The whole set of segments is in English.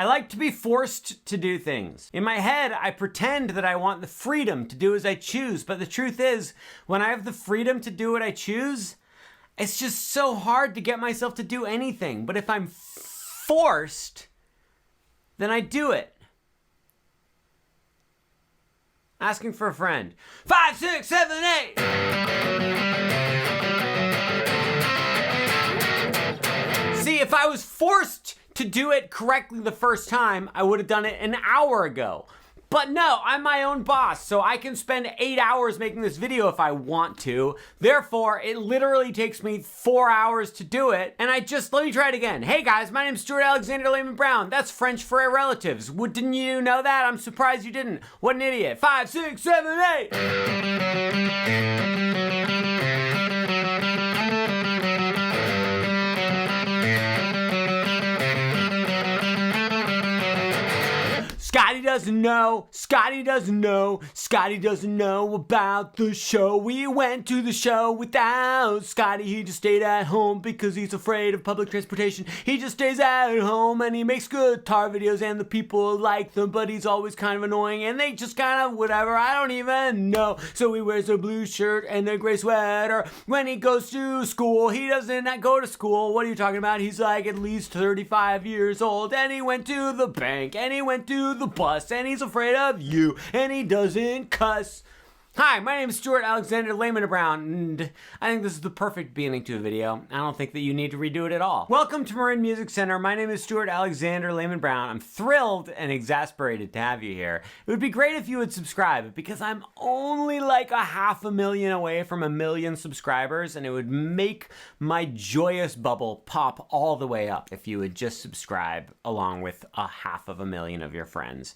I like to be forced to do things. In my head, I pretend that I want the freedom to do as I choose, but the truth is, when I have the freedom to do what I choose, it's just so hard to get myself to do anything. But if I'm forced, then I do it. Asking for a friend. 5, 6, 7, 8. See, if I was forced to do it correctly the first time, I would have done it an hour ago. But no, I'm my own boss, so I can spend 8 hours making this video if I want to. Therefore, it literally takes me 4 hours to do it. And let me try it again. Hey guys, my name's Stuart Alexander Lehman-brown. That's French for irrelatives. Didn't you know that? I'm surprised you didn't. What an idiot. 5, 6, 7, 8. Scotty doesn't know, Scotty doesn't know, Scotty doesn't know about the show. We went to the show without Scotty. He just stayed at home because he's afraid of public transportation. He just stays at home and he makes guitar videos and the people like them, but he's always kind of annoying and they just kind of whatever, I don't even know. So he wears a blue shirt and a gray sweater. When he goes to school, he doesn't go to school. What are you talking about? He's like at least 35 years old and he went to the bank and he went to the bus and he's afraid of you and he doesn't cuss. Hi, my name is Stuart Alexander Lehman-brown, and I think this is the perfect beginning to a video. I don't think that you need to redo it at all. Welcome to Marin Music Center. My name is Stuart Alexander Lehman-brown. I'm thrilled and exasperated to have you here. It would be great if you would subscribe because I'm only like 500,000 away from 1 million subscribers, and it would make my joyous bubble pop all the way up if you would just subscribe along with 500,000 of your friends.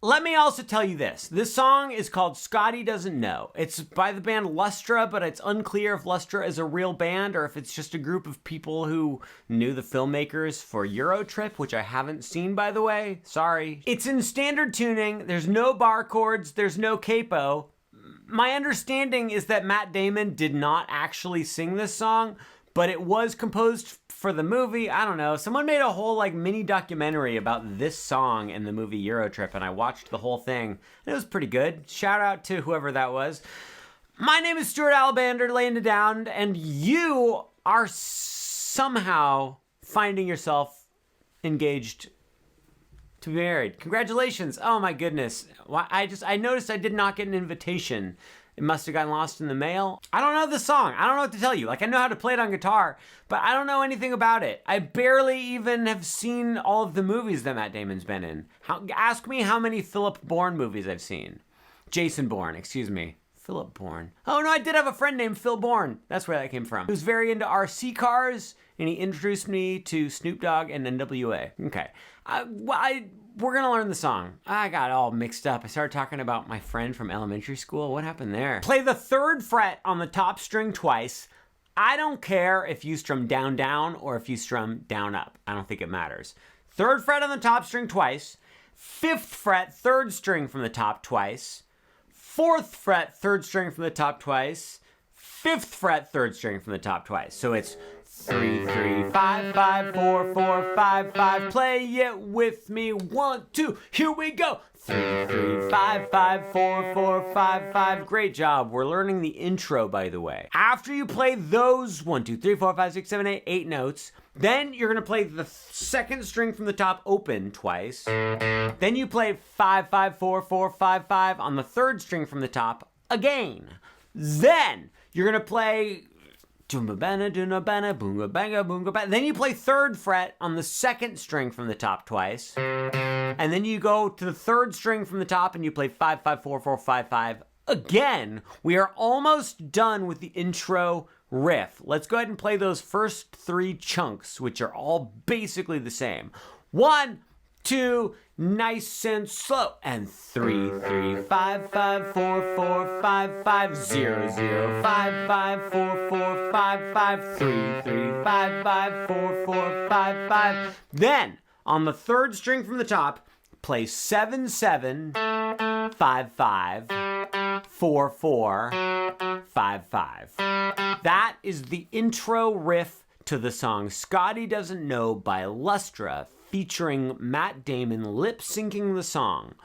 Let me also tell you this. This song is called Scotty Doesn't Know. It's by the band Lustra, but it's unclear if Lustra is a real band or if it's just a group of people who knew the filmmakers for EuroTrip, which I haven't seen, by the way. Sorry. It's in standard tuning. There's no bar chords. There's no capo. My understanding is that Matt Damon did not actually sing this song, but it was composed for the movie. I don't know. Someone made a whole mini documentary about this song in the movie EuroTrip, and I watched the whole thing. And it was pretty good. Shout out to whoever that was. My name is Stuart Alexander, laying it down, and you are somehow finding yourself engaged to be married. Congratulations. Oh my goodness. I noticed I did not get an invitation. It must have gotten lost in the mail. I don't know the song. I don't know what to tell you. I know how to play it on guitar, but I don't know anything about it. I barely even have seen all of the movies that Matt Damon's been in. Ask me how many Philip Bourne movies I've seen. Jason Bourne, excuse me. Philip Bourne. Oh no, I did have a friend named Phil Bourne. That's where that came from. He was very into RC cars, and he introduced me to Snoop Dogg and NWA. Okay. We're gonna learn the song. I got all mixed up. I started talking about my friend from elementary school. What happened there? Play the 3rd fret on the top string twice. I don't care if you strum down, down, or if you strum down, up. I don't think it matters. 3rd fret on the top string twice. 5th fret, 3rd string from the top twice. 4th fret, 3rd string from the top twice. 5th fret, 3rd string from the top twice. So it's 3, 3, 5, 5, 4, 4, 5, 5. Play it with me. 1, 2, here we go. 3, 3, 5, 5, 4, 4, 5, 5. Great job. We're learning the intro, by the way. After you play those 1, 2, 3, 4, 5, 6, 7, 8 notes, then you're going to play the 2nd string from the top open twice. Then you play 5, 5, 4, 4, 5, 5 on the 3rd string from the top again. Then you're going to play then you play 3rd fret on the 2nd string from the top twice. And then you go to the 3rd string from the top and you play 5, 5, 4, 4, 5, 5 again. We are almost done with the intro riff. Let's go ahead and play those first 3 chunks, which are all basically the same. 1, 2, nice and slow, and 3, 3, 5, 5, 4, 4, 5, 5, 0, 0, 5, 5, 4, 4, 5, 5, 3, 3, 5, 5, 4, 4, 5, 5. Then, on the 3rd string from the top, play 7, 7, 5, 5, 4, 4, 5, 5. That is the intro riff to the song Scotty Doesn't Know by Lustra, featuring Matt Damon lip-syncing the song.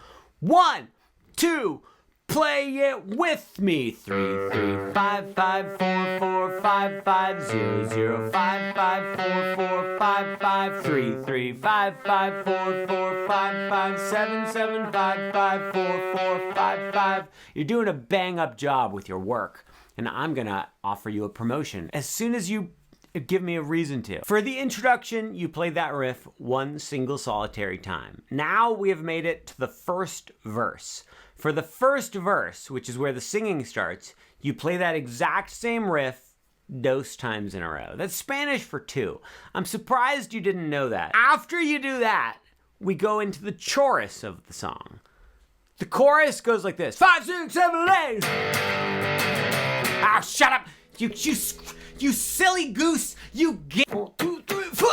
1, 2, play it with me. 3 3 5 5 4 4 5 5 0 0 5 5 4 4 5 5 3 3 5 5 4 4 5 5 7 7 5 5 4 4 5 5. You're doing a bang-up job with your work, and I'm gonna offer you a promotion as soon as you give me a reason to. For the introduction, you play that riff one single solitary time. Now we have made it to the first verse. For the first verse, which is where the singing starts, you play that exact same riff dos times in a row. That's Spanish for 2. I'm surprised you didn't know that. After you do that, we go into the chorus of the song. The chorus goes like this. 5, 6, 7, 8. Ah, shut up. You silly goose. You get 1, 2, 3, 4.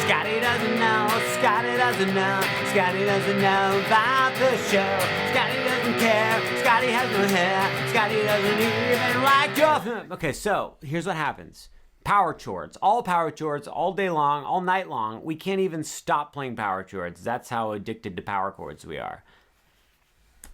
Scotty doesn't know. Scotty doesn't know. Scotty doesn't know about the show. Scotty doesn't care. Scotty has no hair. Scotty doesn't even like your... Okay, so here's what happens. Power chords. All power chords, all day long, all night long. We can't even stop playing power chords. That's how addicted to power chords we are.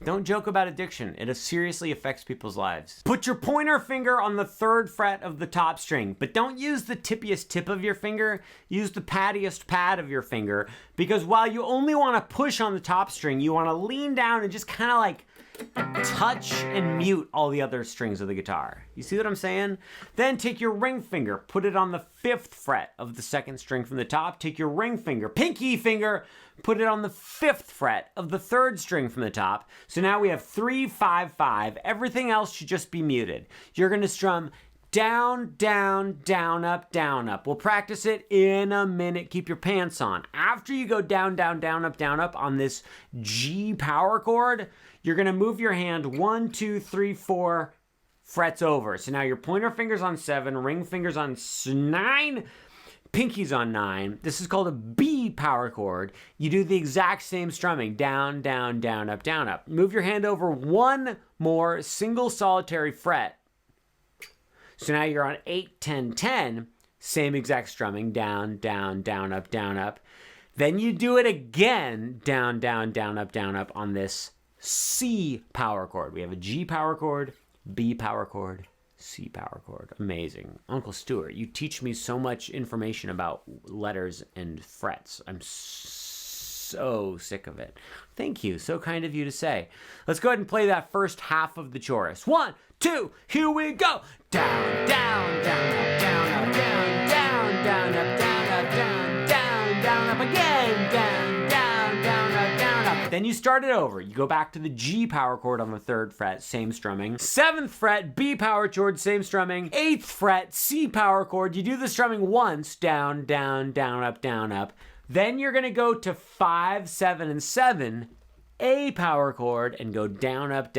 Don't joke about addiction. It seriously affects people's lives. Put your pointer finger on the 3rd fret of the top string, but don't use the tippiest tip of your finger. Use the paddiest pad of your finger, because while you only want to push on the top string, you want to lean down and just kind of like touch and mute all the other strings of the guitar. You see what I'm saying? Then take your ring finger, put it on the 5th fret of the 2nd string from the top. Take your ring finger, pinky finger, put it on the 5th fret of the 3rd string from the top. So now we have 3, 5, 5. Everything else should just be muted. You're going to strum down, down, down, up, down, up. We'll practice it in a minute. Keep your pants on. After you go down, down, down, up on this G power chord, you're going to move your hand 1, 2, 3, 4 frets over. So now your pointer finger's on 7, ring finger's on 9, pinky's on 9. This is called a B power chord. You do the exact same strumming. Down, down, down, up, down, up. Move your hand over one more single solitary fret. So now you're on 8, 10, 10. Same exact strumming. Down, down, down, up, down, up. Then you do it again. Down, down, down, up on this C power chord. We have a G power chord, B power chord, C power chord. Amazing. Uncle Stuart, you teach me so much information about letters and frets. I'm so sick of it. Thank you. So kind of you to say. Let's go ahead and play that first half of the chorus. 1, 2, here we go. Down, down, down, up, down, up, down, down, down, up, down, up, down, down, down, up again, down, down, down, up, down, up. Then you start it over. You go back to the G power chord on the 3rd fret, same strumming. 7th fret, B power chord, same strumming. 8th fret, C power chord. You do the strumming once, down, down, down, up, down, up. Then you're gonna go to 5, 7, and 7, A power chord, and go down, up,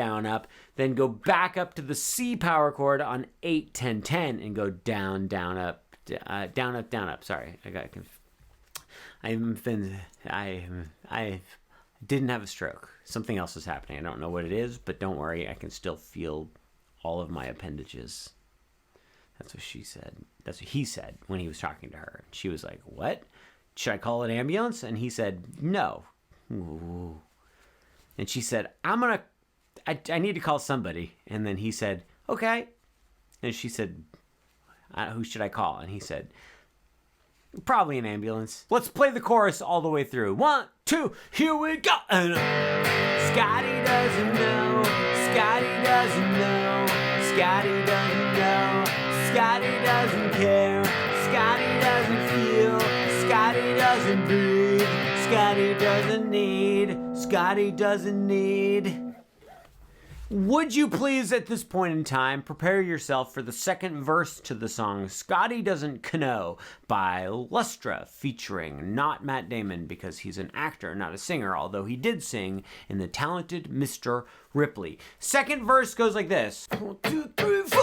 then go back up to the C power chord on 8, 10, 10, and go down, down, up, down, up. Sorry, I got confused. I didn't have a stroke. Something else is happening. I don't know what it is, but don't worry, I can still feel all of my appendages. That's what she said. That's what he said when he was talking to her. She was like, what? Should I call an ambulance? And he said, no. Ooh. And she said, I need to call somebody. And then he said, okay. And she said, who should I call? And he said, probably an ambulance. Let's play the chorus all the way through. 1, 2, here we go. Scotty doesn't know. Scotty doesn't know. Scotty doesn't know. Scotty doesn't care. Scotty doesn't feel. Scotty doesn't breathe. Scotty doesn't need. Scotty doesn't need. Would you please, at this point in time, prepare yourself for the second verse to the song Scotty Doesn't Know by Lustra, featuring not Matt Damon, because he's an actor, not a singer, although he did sing in The Talented Mr. Ripley. Second verse goes like this. 1, 2, 3, 4.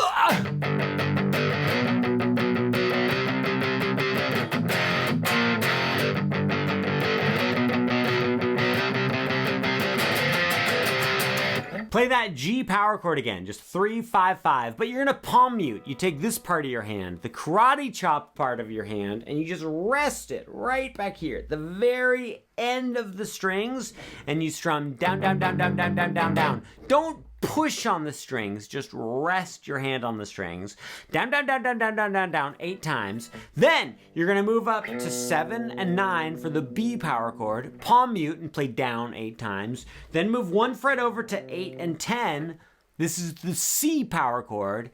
Play that G power chord again, just 3, 5, 5, but you're gonna palm mute. You take this part of your hand, the karate chop part of your hand, and you just rest it right back here at the very end of the strings, and you strum down, down, down, down, down, down, down, down. Don't push on the strings, just rest your hand on the strings. Down, down, down, down, down, down, down, down, 8 times. Then you're gonna move up to 7 and 9 for the B power chord, palm mute and play down 8 times. Then move 1 fret over to 8 and 10. This is the C power chord,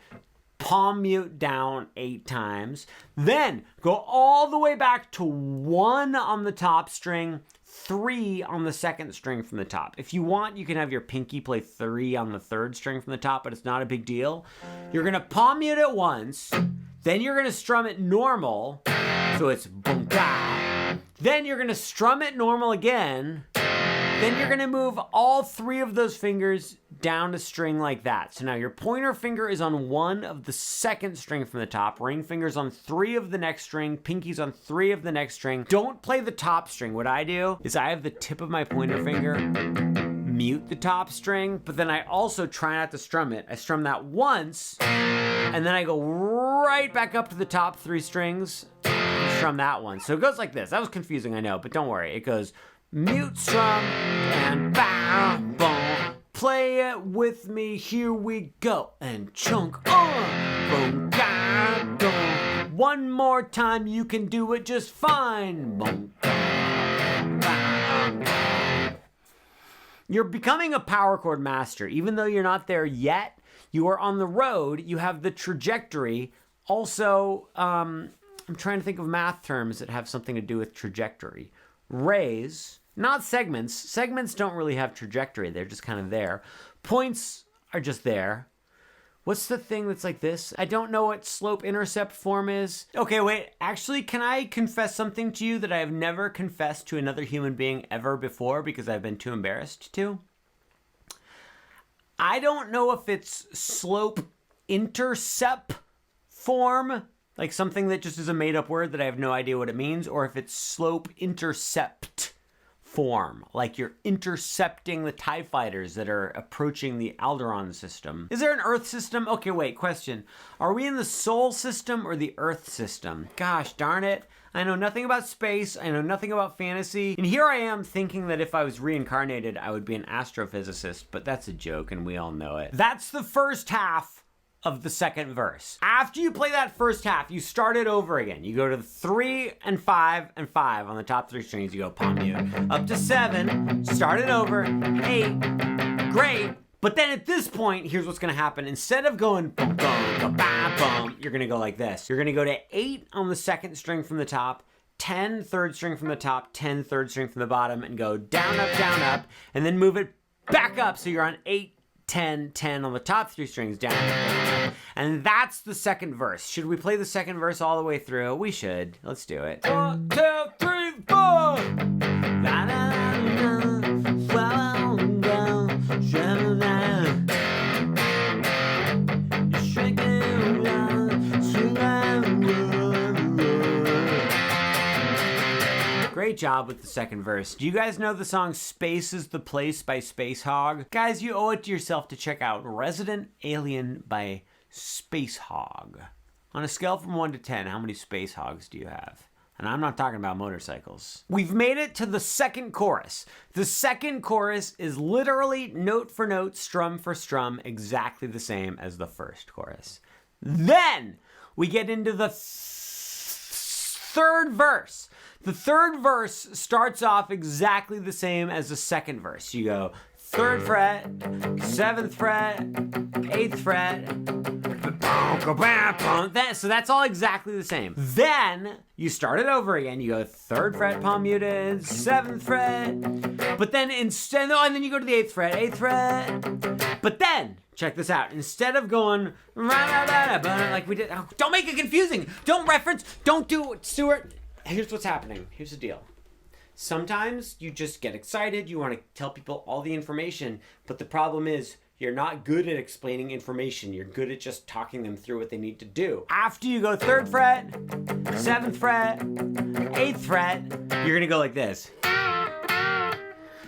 palm mute down 8 times. Then go all the way back to 1 on the top string, 3 on the second string from the top. If you want, you can have your pinky play 3 on the third string from the top, but it's not a big deal. You're gonna palm mute it once, then you're gonna strum it normal, so it's boom da. Then you're gonna strum it normal again. Then you're gonna move all 3 of those fingers down a string like that. So now your pointer finger is on 1 of the second string from the top, ring finger's on 3 of the next string, pinky's on 3 of the next string. Don't play the top string. What I do is I have the tip of my pointer finger mute the top string, but then I also try not to strum it. I strum that once, and then I go right back up to the top 3 strings and strum that one. So it goes like this. That was confusing, I know, but don't worry. It goes mute, strum, and bow, boom. Play it with me, here we go, and chunk on, boom, ga, boom. One more time, you can do it just fine, boom, ga, ga. You're becoming a power chord master. Even though you're not there yet, you are on the road, you have the trajectory. Also, I'm trying to think of math terms that have something to do with trajectory. Raise, not segments. Segments don't really have trajectory. They're just kind of there. Points are just there. What's the thing that's like this? I don't know what slope-intercept form is. Okay, wait. Actually, can I confess something to you that I have never confessed to another human being ever before because I've been too embarrassed to? I don't know if it's slope-intercept form, like something that just is a made-up word that I have no idea what it means, or if it's slope-intercept form, like you're intercepting the TIE fighters that are approaching the Alderaan system. Is there an Earth system? Okay, wait, question. Are we in the Sol system or the Earth system? Gosh darn it. I know nothing about space. I know nothing about fantasy. And here I am thinking that if I was reincarnated, I would be an astrophysicist, but that's a joke and we all know it. That's the first half of the second verse. After you play that first half, you start it over again. You go to 3 and 5 and 5 on the top 3 strings. You go palm mute up to 7, start it over, 8, great. But then at this point, here's what's gonna happen. Instead of going boom, boom, ba, boom, you're gonna go like this. You're gonna go to 8 on the second string from the top, 10 third string from the top, 10 third string from the bottom, and go down, up, and then move it back up so you're on 8, 10, 10 on the top 3 strings, down. And that's the second verse. Should we play the second verse all the way through? We should. Let's do it. 1, 2, 3, 4. Great job with the second verse. Do you guys know the song Space is the Place by Space Hog? Guys, you owe it to yourself to check out Resident Alien by Space Hog. On a scale from 1 to 10, how many space hogs do you have? And I'm not talking about motorcycles. We've made it to the second chorus. The second chorus is literally note for note, strum for strum, exactly the same as the first chorus. Then we get into the third verse. The third verse starts off exactly the same as the second verse. You go 3rd fret, 7th fret, 8th fret, so that's all exactly the same. Then you start it over again. You go 3rd fret palm muted, 7th fret, but then instead, and then you go to the 8th fret, 8th fret, but then, check this out, instead of going like we did, don't make it confusing, don't reference, don't do it, Stuart. Here's what's happening. Here's the deal. Sometimes you just get excited. You want to tell people all the information. But the problem is you're not good at explaining information. You're good at just talking them through what they need to do. After you go 3rd fret, 7th fret, 8th fret, you're going to go like this.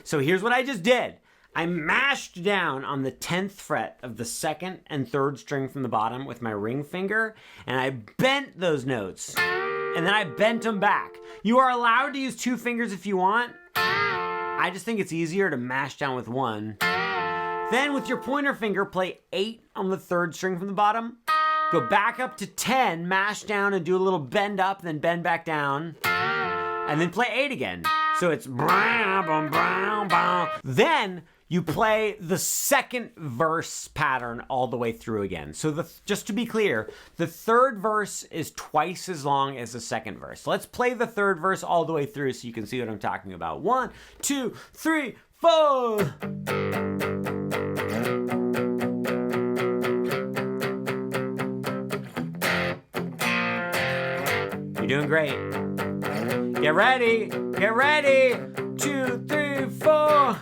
So here's what I just did. I mashed down on the 10th fret of the 2nd and 3rd string from the bottom with my ring finger, and I bent those notes, and then I bent them back. You are allowed to use 2 fingers if you want. I just think it's easier to mash down with 1. Then with your pointer finger, play 8 on the 3rd string from the bottom. Go back up to 10, mash down and do a little bend up, then bend back down. And then play 8 again. So it's then you play the 2nd verse pattern all the way through again. So just to be clear, the 3rd verse is twice as long as the 2nd verse. Let's play the 3rd verse all the way through so you can see what I'm talking about. 1, 2, 3, 4. You're doing great. Get ready. Get ready. 2, 3, 4.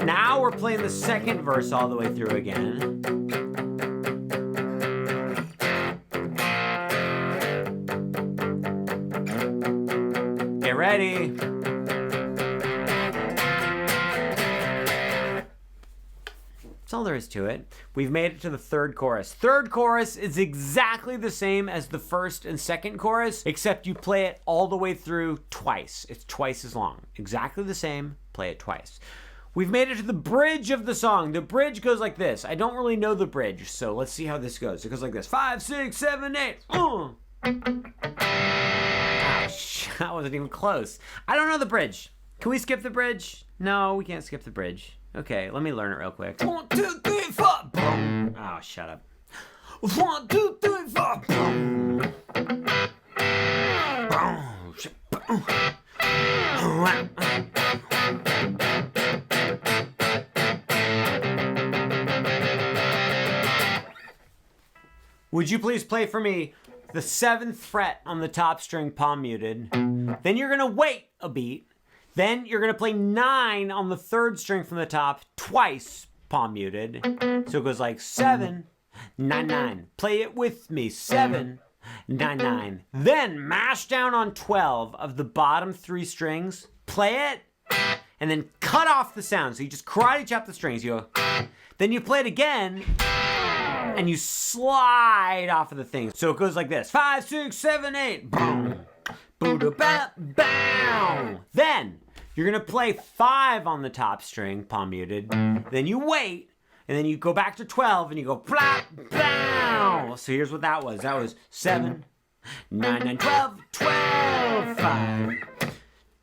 Now we're playing the 2nd verse all the way through again. Get ready. That's all there is to it. We've made it to the 3rd chorus. 3rd chorus is exactly the same as the 1st and 2nd chorus, except you play it all the way through twice. It's twice as long. Exactly the same, play it twice. We've made it to the bridge of the song. The bridge goes like this. I don't really know the bridge, so let's see how this goes. It goes like this. 5, 6, 7, 8. Ouch, that wasn't even close. I don't know the bridge. Can we skip the bridge? No, we can't skip the bridge. Okay, let me learn it real quick. 1, 2, 3, 4. Boom. Oh, shut up. 1, 2, 3, 4. Boom. Boom. Would you please play for me the 7th fret on the top string, palm muted? Then you're gonna wait a beat. Then you're gonna play 9 on the 3rd string from the top, twice palm muted. So it goes like 7, 9, 9. Play it with me. 7, 9, 9. Then mash down on 12 of the bottom 3 strings. Play it, and then cut off the sound. So you just karate chop the strings. You go. Then you play it again, and you slide off of the thing. So it goes like this. 5, 6, 7, 8. Boom. Boom. Then you're going to play 5 on the top string, palm muted. Then you wait, and then you go back to 12, and you go plop, bow. So here's what that was. That was 7, 9, 9, 12, 12, 5,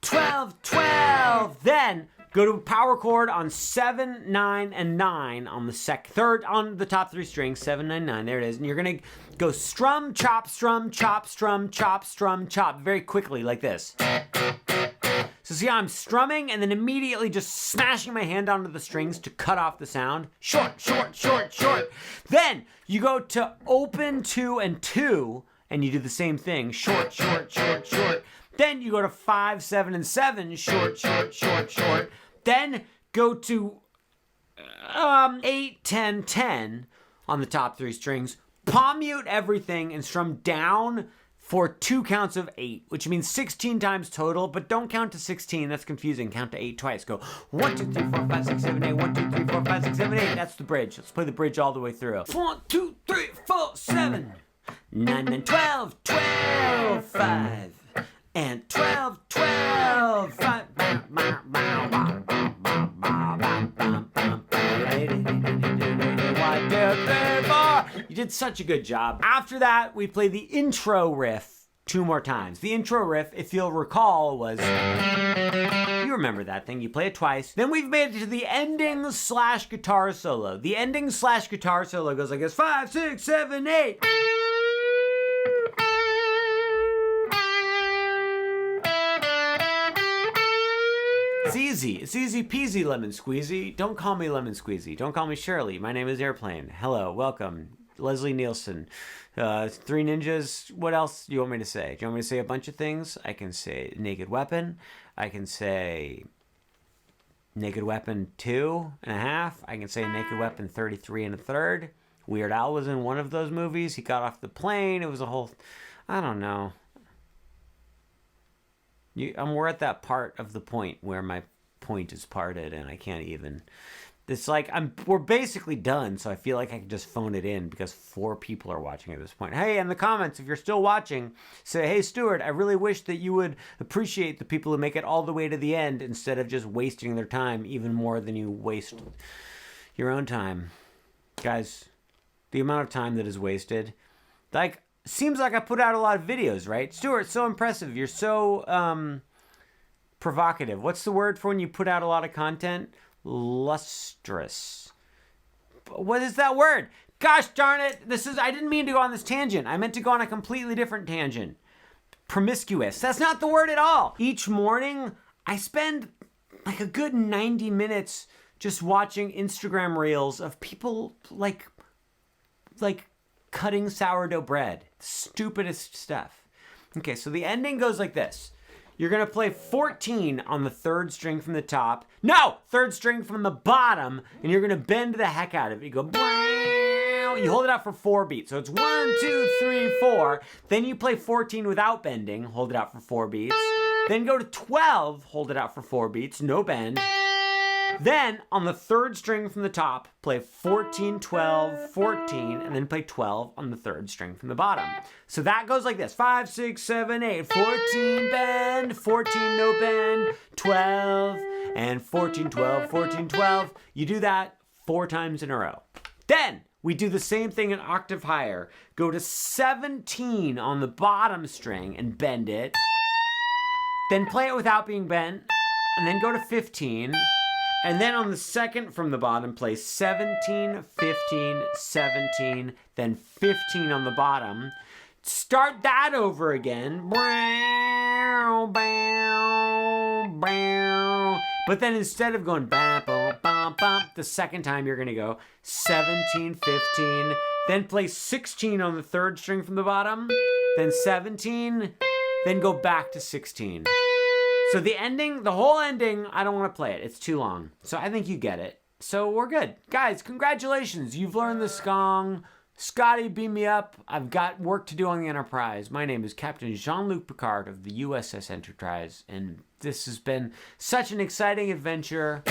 12, 12. Then go to a power chord on 7, 9, and 9 on the 3rd on the top 3 strings. 7, 9, 9. There it is. And you're gonna go strum, chop, strum, chop, strum, chop, strum, chop, very quickly like this. So see how I'm strumming and then immediately just smashing my hand onto the strings to cut off the sound. Short, short, short, short. Then you go to open 2 and 2, and you do the same thing. Short, short, short, short. Then you go to 5, 7, and 7. Short, short, short, short. Then go to 8, 10, 10 on the top 3 strings. Palm mute everything and strum down for 2 counts of 8, which means 16 times total, but don't count to 16. That's confusing. Count to 8 twice. Go 1, 2, 3, 4, 5, 6, 7, 8. 1, 2, 3, 4, 5, 6, 7, 8. That's the bridge. Let's play the bridge all the way through. 1, 2, 3, 4, 7, 9, 9, 12, 12, 5. And 12, 12, 5. You did such a good job. After that, we play the intro riff 2 more times. The intro riff, if you'll recall, was... You remember that thing. You play it twice. Then we've made it to the ending / guitar solo. The ending / guitar solo goes like this. 5, 6, 7, 8. It's easy. It's easy peasy, lemon squeezy. Don't call me lemon squeezy. Don't call me Shirley. My name is Airplane. Hello, welcome. Leslie Nielsen. 3 Ninjas. What else do you want me to say? Do you want me to say a bunch of things? I can say Naked Weapon. I can say Naked Weapon 2.5. I can say Naked Weapon 33 1/3. Weird Al was in one of those movies. He got off the plane. It was a whole... I don't know. We're at that part of the point where my point is parted, and I can't even. It's like we're basically done, so I feel like I can just phone it in because 4 people are watching at this point. Hey, in the comments, if you're still watching, say, hey, Stuart, I really wish that you would appreciate the people who make it all the way to the end instead of just wasting their time even more than you waste your own time. Guys, the amount of time that is wasted, like, seems like I put out a lot of videos, right? Stuart, so impressive. You're so provocative. What's the word for when you put out a lot of content? Lustrous. What is that word? Gosh darn it. I didn't mean to go on this tangent. I meant to go on a completely different tangent. Promiscuous. That's not the word at all. Each morning, I spend like a good 90 minutes just watching Instagram reels of people like cutting sourdough bread. Stupidest stuff. Okay, so the ending goes like this. You're going to play 14 on the 3rd string from the top. No! 3rd string from the bottom, and you're going to bend the heck out of it. You go, you hold it out for 4 beats. So it's 1, 2, 3, 4. Then you play 14 without bending. Hold it out for 4 beats. Then go to 12. Hold it out for 4 beats. No bend. Then, on the 3rd string from the top, play 14, 12, 14, and then play 12 on the 3rd string from the bottom. So that goes like this. 5, 6, 7, 8, 14, bend, 14, no bend, 12, and 14, 12, 14, 12. You do that 4 times in a row. Then, we do the same thing an octave higher. Go to 17 on the bottom string and bend it. Then play it without being bent, and then go to 15. And then on the 2nd from the bottom, play 17, 15, 17, then 15 on the bottom. Start that over again. But then instead of going bam, bam, bam, bam, the 2nd time you're going to go 17, 15, then play 16 on the 3rd string from the bottom, then 17, then go back to 16. So the whole ending, I don't want to play it. It's too long. So I think you get it. So we're good. Guys, congratulations. You've learned the song. Scotty, beam me up. I've got work to do on the Enterprise. My name is Captain Jean-Luc Picard of the USS Enterprise, and this has been such an exciting adventure.